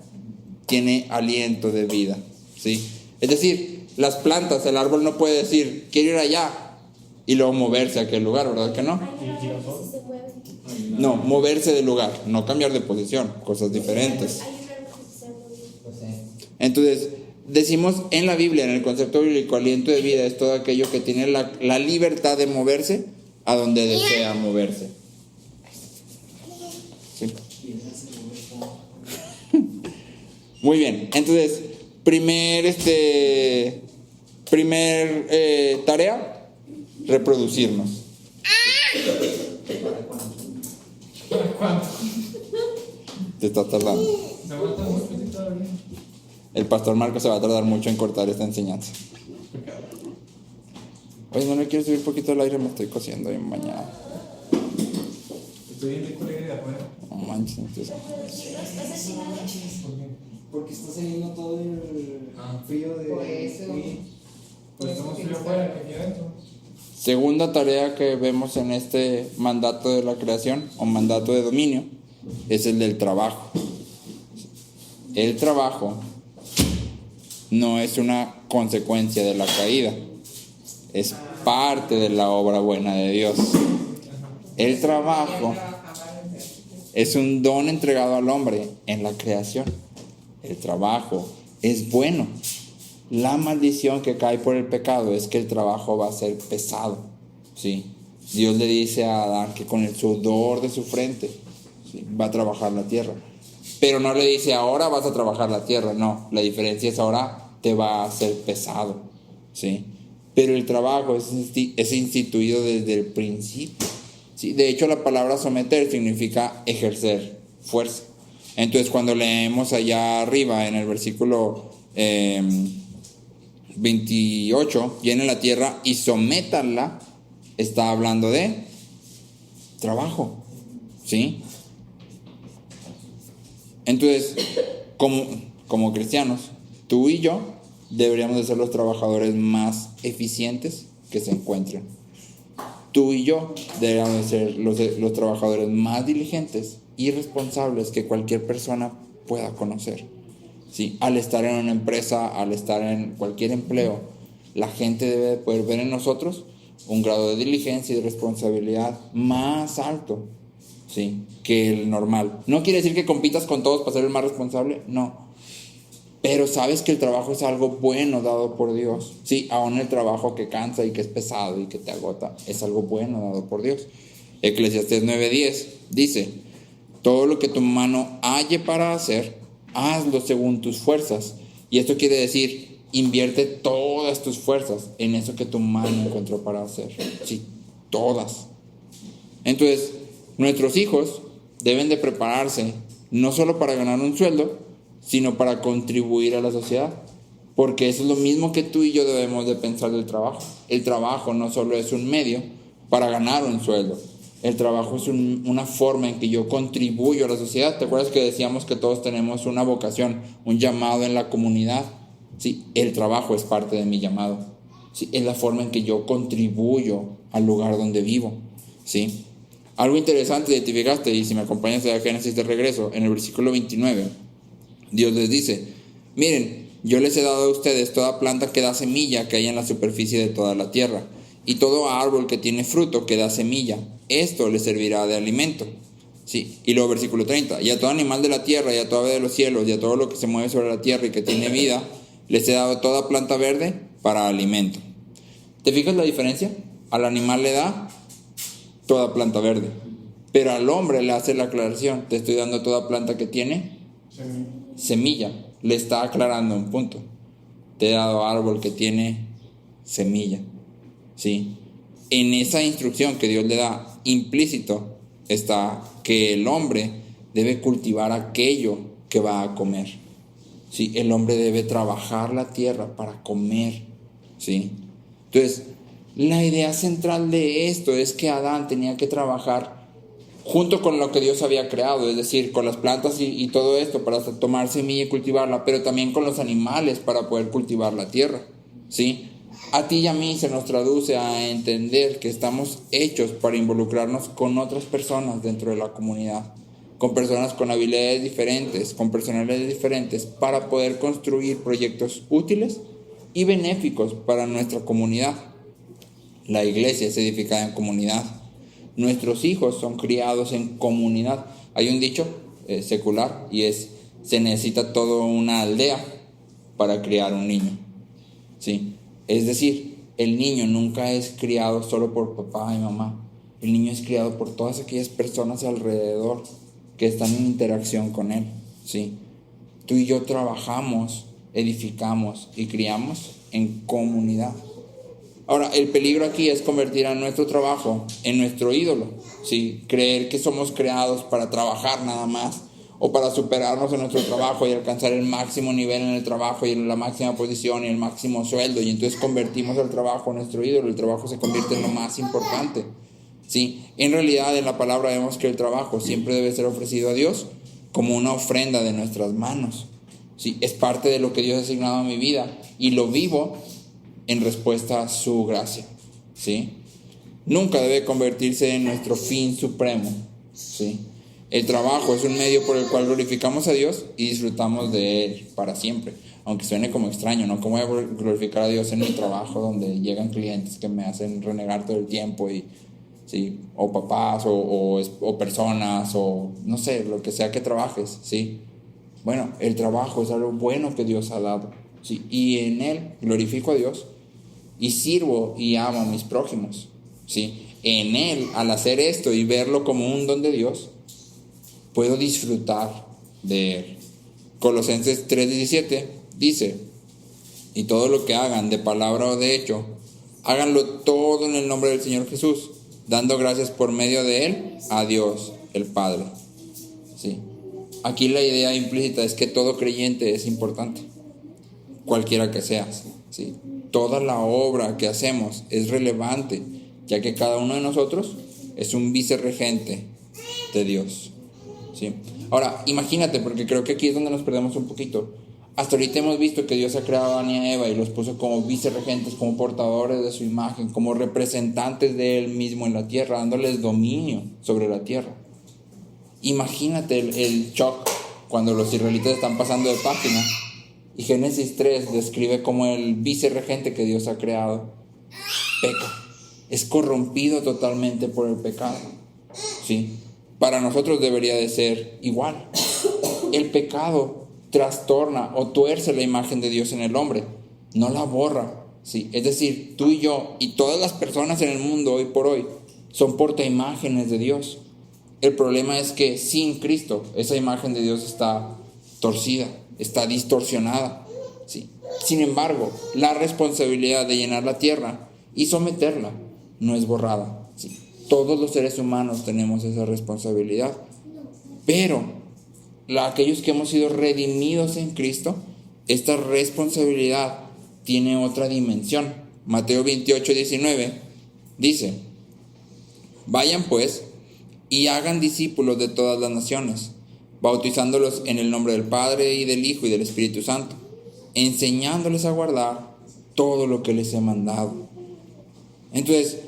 Speaker 1: tiene aliento de vida. Sí. Es decir, las plantas, el árbol no puede decir, quiero ir allá y luego moverse a aquel lugar, ¿verdad que no? No, moverse de lugar, no cambiar de posición, cosas diferentes.
Speaker 4: Pues sí.
Speaker 1: Entonces, decimos en la Biblia, en el concepto bíblico, aliento de vida es todo aquello que tiene la libertad de moverse a donde desea moverse. ¿Sí? Muy bien, entonces, primer tarea, reproducirnos. Te está tardando.
Speaker 5: Se aguanta muy poquito todavía.
Speaker 1: El pastor Marcos se va a tardar mucho en cortar esta enseñanza. Oye, ¿no le quiero subir un poquito el aire? Me estoy cociendo bien bañado.
Speaker 5: Estoy bien rico el aire de afuera.
Speaker 1: No manches, entonces.
Speaker 7: Porque está saliendo todo el frío de.
Speaker 3: Por eso.
Speaker 5: Pues estamos frío afuera que aquí adentro.
Speaker 1: Segunda tarea que vemos en este mandato de la creación o mandato de dominio es el del trabajo. El trabajo no es una consecuencia de la caída, es parte de la obra buena de Dios. El trabajo es un don entregado al hombre en la creación. El trabajo es bueno. La maldición que cae por el pecado es que el trabajo va a ser pesado. ¿Sí? Dios le dice a Adán que con el sudor de su frente, ¿sí?, va a trabajar la tierra. Pero no le dice ahora vas a trabajar la tierra. No, la diferencia es ahora te va a hacer pesado. ¿Sí? Pero el trabajo es instituido desde el principio. ¿Sí? De hecho, la palabra someter significa ejercer fuerza. Entonces, cuando leemos allá arriba en el versículo 28, llenen la tierra y sométanla, está hablando de trabajo. ¿Sí? Entonces, como cristianos, tú y yo deberíamos de ser los trabajadores más eficientes que se encuentren. Tú y yo deberíamos de ser los trabajadores más diligentes y responsables que cualquier persona pueda conocer. ¿Sí? Al estar en una empresa, al estar en cualquier empleo, la gente debe de poder ver en nosotros un grado de diligencia y de responsabilidad más alto, ¿sí?, que el normal. No quiere decir que compitas con todos para ser el más responsable, no. pero sabes que el trabajo es algo bueno dado por Dios. Sí, aún el trabajo que cansa y que es pesado y que te agota, es algo bueno dado por Dios. Eclesiastés 9:10 dice: todo lo que tu mano halle para hacer, hazlo según tus fuerzas. Y esto quiere decir, invierte todas tus fuerzas en eso que tu mano encontró para hacer. Sí, todas. Entonces, nuestros hijos deben de prepararse no solo para ganar un sueldo, sino para contribuir a la sociedad. Porque eso es lo mismo que tú y yo debemos de pensar del trabajo. El trabajo no solo es un medio para ganar un sueldo. El trabajo es una forma en que yo contribuyo a la sociedad. ¿Te acuerdas que decíamos que todos tenemos una vocación, un llamado en la comunidad? Sí, el trabajo es parte de mi llamado. Sí, es la forma en que yo contribuyo al lugar donde vivo. Sí. Algo interesante identificaste, y si me acompañas a Génesis de regreso, en el versículo 29, Dios les dice: miren, yo les he dado a ustedes toda planta que da semilla que hay en la superficie de toda la tierra, y todo árbol que tiene fruto que da semilla, esto les servirá de alimento. Sí. Y luego versículo 30, y a todo animal de la tierra, y a toda ave de los cielos, y a todo lo que se mueve sobre la tierra y que tiene vida, les he dado toda planta verde para alimento. ¿Te fijas la diferencia? Al animal le da toda planta verde, pero al hombre le hace la aclaración: te estoy dando toda planta que tiene semilla. Le está aclarando un punto: te he dado árbol que tiene semilla. ¿Sí? En esa instrucción que Dios le da, implícito está que el hombre debe cultivar aquello que va a comer. ¿Sí? El hombre debe trabajar la tierra para comer. ¿Sí? Entonces, la idea central de esto es que Adán tenía que trabajar junto con lo que Dios había creado, es decir, con las plantas y todo esto para tomar semilla y cultivarla, pero también con los animales para poder cultivar la tierra. ¿Sí? A ti y a mí se nos traduce a entender que estamos hechos para involucrarnos con otras personas dentro de la comunidad, con personas con habilidades diferentes, con personalidades diferentes, para poder construir proyectos útiles y benéficos para nuestra comunidad. La iglesia es edificada en comunidad. Nuestros hijos son criados en comunidad. Hay un dicho secular y es: se necesita toda una aldea para criar un niño. ¿Sí? Es decir, el niño nunca es criado solo por papá y mamá. El niño es criado por todas aquellas personas alrededor que están en interacción con él. ¿Sí? Tú y yo trabajamos, edificamos y criamos en comunidad. Ahora, el peligro aquí es convertir a nuestro trabajo en nuestro ídolo. ¿Sí? Creer que somos creados para trabajar nada más, o para superarnos en nuestro trabajo y alcanzar el máximo nivel en el trabajo y la máxima posición y el máximo sueldo, y entonces convertimos al trabajo en nuestro ídolo. El trabajo se convierte en lo más importante. ¿Sí? En realidad, en la palabra vemos que el trabajo siempre debe ser ofrecido a Dios como una ofrenda de nuestras manos. ¿Sí? Es parte de lo que Dios ha asignado a mi vida y lo vivo en respuesta a su gracia. ¿Sí? Nunca debe convertirse en nuestro fin supremo. ¿Sí? El trabajo es un medio por el cual glorificamos a Dios y disfrutamos de Él para siempre. Aunque suene como extraño, ¿no? ¿Cómo voy a glorificar a Dios en mi trabajo donde llegan clientes que me hacen renegar todo el tiempo? Y, ¿sí? O papás, o personas, o no sé, lo que sea que trabajes, ¿sí? Bueno, el trabajo es algo bueno que Dios ha dado, ¿sí? Y en Él glorifico a Dios y sirvo y amo a mis prójimos, ¿sí? En Él, al hacer esto y verlo como un don de Dios, puedo disfrutar de Él. Colosenses 3:17 dice: y todo lo que hagan de palabra o de hecho, háganlo todo en el nombre del Señor Jesús, dando gracias por medio de Él a Dios el Padre. ¿Sí? Aquí la idea implícita es que todo creyente es importante, cualquiera que seas. ¿Sí? Toda la obra que hacemos es relevante, ya que cada uno de nosotros es un vicerregente de Dios. ¿Sí? Ahora, imagínate, porque creo que aquí es donde nos perdemos un poquito. Hasta ahorita hemos visto que Dios ha creado a Adán y a Eva y los puso como vicerregentes, como portadores de su imagen, como representantes de Él mismo en la tierra, dándoles dominio sobre la tierra. Imagínate el shock cuando los israelitas están pasando de página y Génesis 3 describe cómo el vicerregente que Dios ha creado peca, es corrompido totalmente por el pecado. ¿Sí? Para nosotros debería de ser igual. El pecado trastorna o tuerce la imagen de Dios en el hombre, no la borra, ¿sí? Es decir, tú y yo y todas las personas en el mundo hoy por hoy son portaimágenes de Dios. El problema es que sin Cristo esa imagen de Dios está torcida, está distorsionada, ¿sí? Sin embargo, la responsabilidad de llenar la tierra y someterla no es borrada, ¿sí? Todos los seres humanos tenemos esa responsabilidad, pero aquellos que hemos sido redimidos en Cristo, esta responsabilidad tiene otra dimensión. Mateo 28:19 dice: vayan pues y hagan discípulos de todas las naciones, bautizándolos en el nombre del Padre y del Hijo y del Espíritu Santo, enseñándoles a guardar todo lo que les he mandado. Entonces,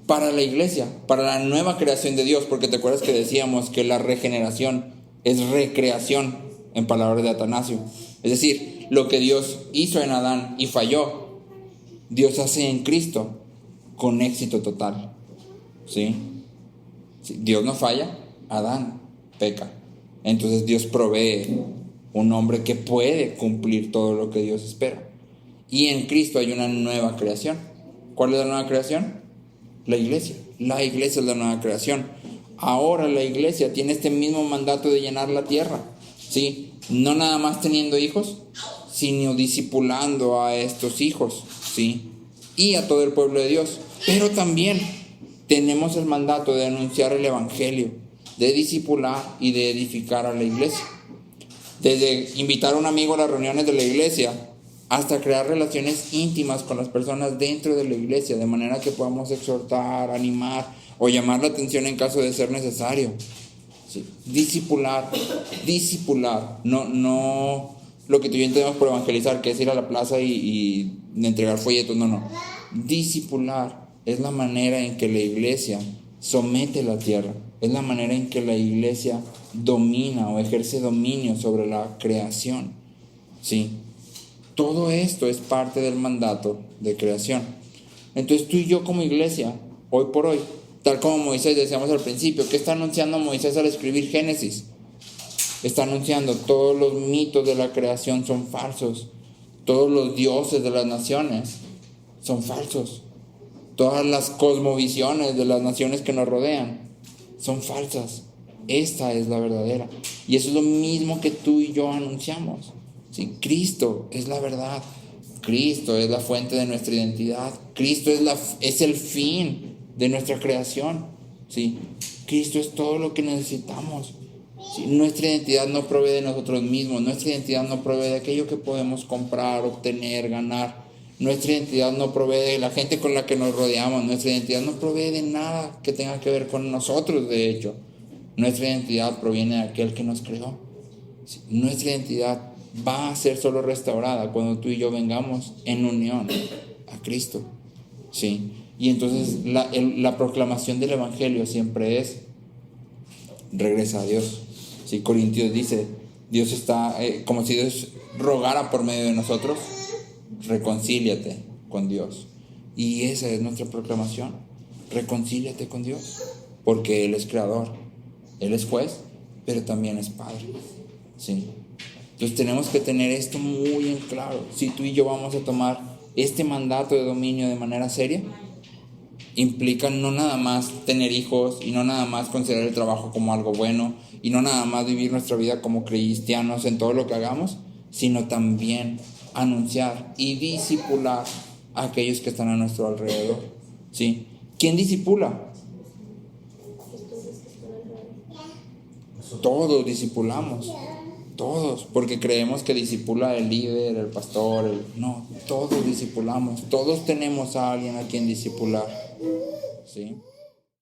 Speaker 1: para la iglesia, para la nueva creación de Dios, porque te acuerdas que decíamos que la regeneración es recreación, en palabras de Atanasio. Es decir, lo que Dios hizo en Adán y falló, Dios hace en Cristo con éxito total. ¿Sí? Dios no falla, Adán peca. Entonces Dios provee un hombre que puede cumplir todo lo que Dios espera. Y en Cristo hay una nueva creación. ¿Cuál es la nueva creación? La iglesia. La iglesia es la nueva creación. Ahora la iglesia tiene este mismo mandato de llenar la tierra, ¿sí? No nada más teniendo hijos, sino discipulando a estos hijos, ¿sí? Y a todo el pueblo de Dios. Pero también tenemos el mandato de anunciar el evangelio, de discipular y de edificar a la iglesia. Desde invitar a un amigo a las reuniones de la iglesia hasta crear relaciones íntimas con las personas dentro de la iglesia, de manera que podamos exhortar, animar o llamar la atención en caso de ser necesario. ¿Sí? Discipular, no lo que tú y yo entendemos por evangelizar, que es ir a la plaza y entregar folletos, no. Discipular es la manera en que la iglesia somete la tierra, es la manera en que la iglesia domina o ejerce dominio sobre la creación, ¿sí? Todo esto es parte del mandato de creación. Entonces tú y yo como iglesia, hoy por hoy, tal como Moisés decíamos al principio, ¿qué está anunciando Moisés al escribir Génesis? Está anunciando todos los mitos de la creación son falsos, todos los dioses de las naciones son falsos, todas las cosmovisiones de las naciones que nos rodean son falsas. Esta es la verdadera. Y eso es lo mismo que tú y yo anunciamos. ¿Sí? Cristo es la verdad. Cristo es la fuente de nuestra identidad. Cristo es el fin de nuestra creación. ¿Sí? Cristo es todo lo que necesitamos. ¿Sí? Nuestra identidad no proviene de nosotros mismos. Nuestra identidad no proviene de aquello que podemos comprar, obtener, ganar. Nuestra identidad no proviene de la gente con la que nos rodeamos. Nuestra identidad no proviene de nada que tenga que ver con nosotros, de hecho. Nuestra identidad proviene de aquel que nos creó. ¿Sí? Nuestra identidad va a ser solo restaurada cuando tú y yo vengamos en unión a Cristo. ¿Sí? Y entonces la proclamación del evangelio siempre es: regresa a Dios. ¿Sí? Corintios dice: Dios está, como si Dios rogara por medio de nosotros, reconcíliate con Dios. Y esa es nuestra proclamación: reconcíliate con Dios, porque Él es creador, Él es juez, pero también es Padre. ¿Sí? Entonces tenemos que tener esto muy en claro. Si tú y yo vamos a tomar este mandato de dominio de manera seria, implica no nada más tener hijos y no nada más considerar el trabajo como algo bueno y no nada más vivir nuestra vida como cristianos en todo lo que hagamos, sino también anunciar y discipular a aquellos que están a nuestro alrededor. ¿Sí? ¿Quién discipula? Todos discipulamos, todos, porque creemos que discipula el líder, el pastor, no, todos discipulamos, todos tenemos a alguien a quien discipular, ¿sí?